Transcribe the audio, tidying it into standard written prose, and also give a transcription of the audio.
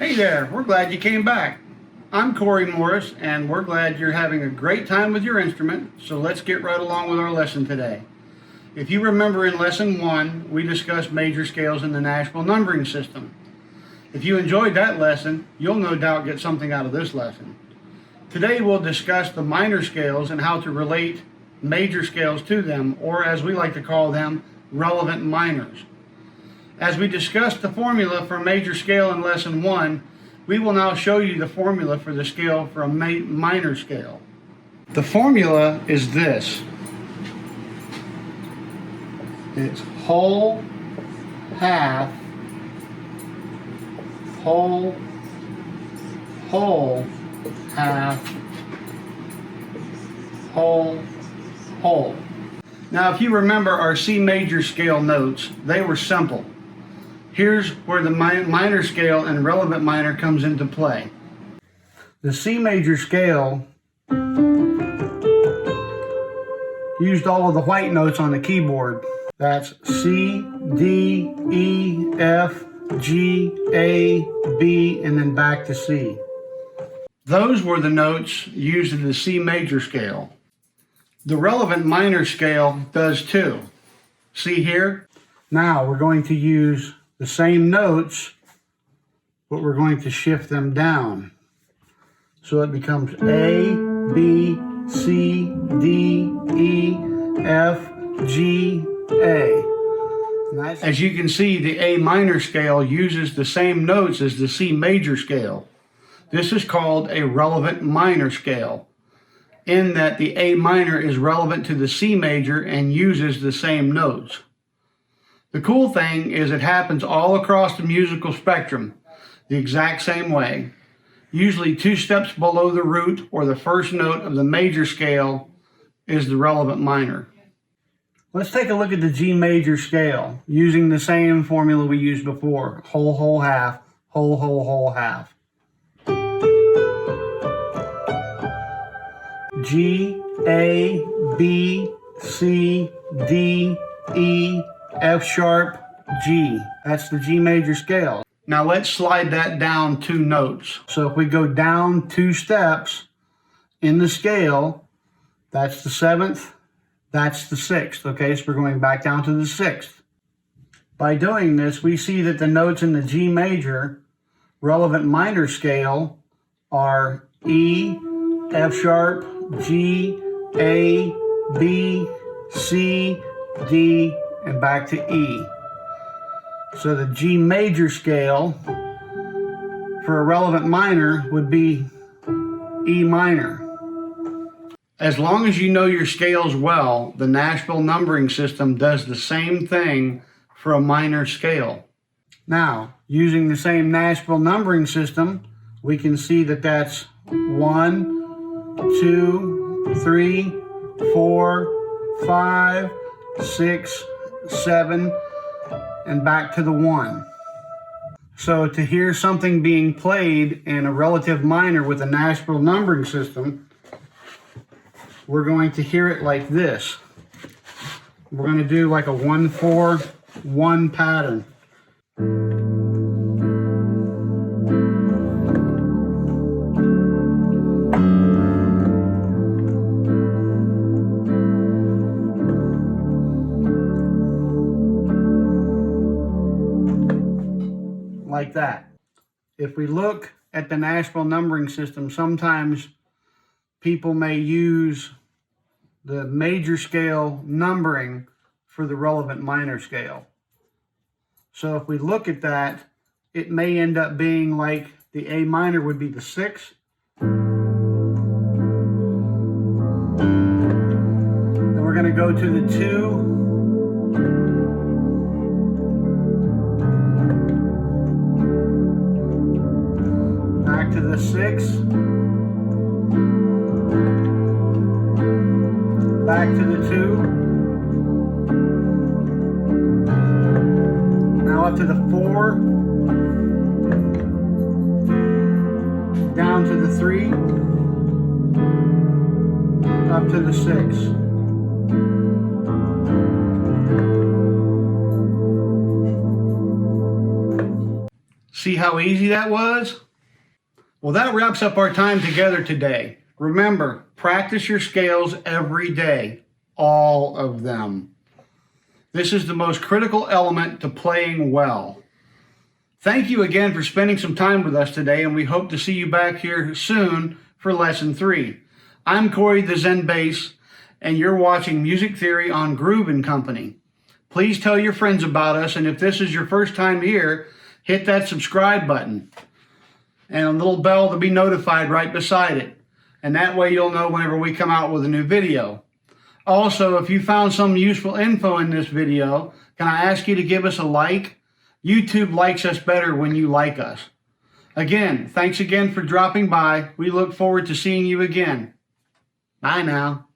Hey there, we're glad you came back. I'm Corey Morris, and we're glad you're having a great time with your instrument, so let's get right along with our lesson today. If you remember in Lesson 1, we discussed major scales in the Nashville Numbering System. If you enjoyed that lesson, you'll no doubt get something out of this lesson. Today we'll discuss the minor scales and how to relate major scales to them, or as we like to call them, relevant minors. As we discussed the formula for a major scale in Lesson 1, we will now show you the formula for the scale for a minor scale. The formula is this. It's whole, half, whole, whole, half, whole, whole. Now if you remember our C major scale notes, they were simple. Here's where the minor scale and relevant minor comes into play. The C major scale used all of the white notes on the keyboard. That's C, D, E, F, G, A, B, and then back to C. Those were the notes used in the C major scale. The relevant minor scale does too. See here? Now we're going to use the same notes, but we're going to shift them down. So it becomes A, B, C, D, E, F, G, A. As you can see, the A minor scale uses the same notes as the C major scale. This is called a relevant minor scale, in that the A minor is relevant to the C major and uses the same notes. The cool thing is it happens all across the musical spectrum the exact same way. Usually 2 steps below the root or the first note of the major scale is the relevant minor. Let's take a look at the G major scale using the same formula we used before. Whole, whole, half, whole, whole, whole, half. G, A, B, C, D, E, F sharp, G. That's the G major scale. Now let's slide that down 2 notes. So if we go down 2 steps in the scale, that's the 7th, that's the 6th. Okay, so we're going back down to the 6th. By doing this, we see that the notes in the G major relevant minor scale are E, F sharp, G, A, B, C, D, and back to E. So the G major scale for a relevant minor would be E minor. As long as you know your scales well, the Nashville Numbering System does the same thing for a minor scale. Now, using the same Nashville Numbering System, we can see that that's 1, 2, 3, 4, 5, 6, 7, and back to the 1. So to hear something being played in a relative minor with a Nashville Numbering System, we're going to hear it like this. We're going to do like a 1-4-1 pattern. Like that. If we look at the Nashville Numbering System, sometimes people may use the major scale numbering for the relevant minor scale. So if we look at that, it may end up being like the A minor would be the 6th. Then we're going to go to the 2. Back to the 6, back to the 2, now up to the 4, down to the 3, up to the 6. See how easy that was? Well, that wraps up our time together today. Remember, practice your scales every day, all of them. This is the most critical element to playing well. Thank you again for spending some time with us today, and we hope to see you back here soon for Lesson 3. I'm Corey the Zen Bass, and you're watching Music Theory on Groove & Company. Please tell your friends about us, and if this is your first time here, hit that subscribe button and a little bell to be notified right beside it. And that way you'll know whenever we come out with a new video. Also, if you found some useful info in this video, can I ask you to give us a like? YouTube likes us better when you like us. Again, thanks again for dropping by. We look forward to seeing you again. Bye now.